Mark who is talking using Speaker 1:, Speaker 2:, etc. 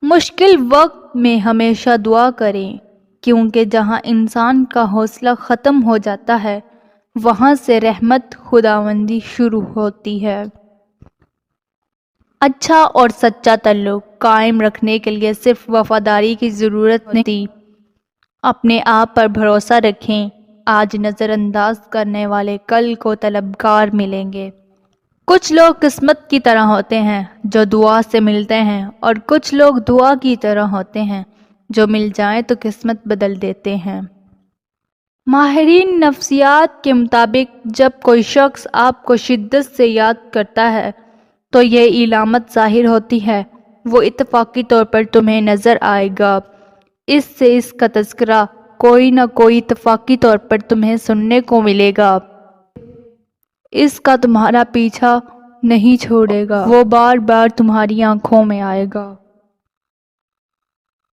Speaker 1: مشکل وقت میں ہمیشہ دعا کریں، کیونکہ جہاں انسان کا حوصلہ ختم ہو جاتا ہے وہاں سے رحمت خداوندی شروع ہوتی ہے۔ اچھا اور سچا تعلق قائم رکھنے کے لیے صرف وفاداری کی ضرورت نہیں، اپنے آپ پر بھروسہ رکھیں۔ آج نظر انداز کرنے والے کل کو طلبگار ملیں گے۔ کچھ لوگ قسمت کی طرح ہوتے ہیں جو دعا سے ملتے ہیں، اور کچھ لوگ دعا کی طرح ہوتے ہیں جو مل جائیں تو قسمت بدل دیتے ہیں۔ ماہرین نفسیات کے مطابق جب کوئی شخص آپ کو شدت سے یاد کرتا ہے تو یہ علامت ظاہر ہوتی ہے وہ اتفاقی طور پر تمہیں نظر آئے گا۔ اس سے اس کا تذکرہ کوئی نہ کوئی اتفاقی طور پر تمہیں سننے کو ملے گا۔ اس کا تمہارا پیچھا نہیں چھوڑے گا، وہ بار بار تمہاری آنکھوں میں آئے گا۔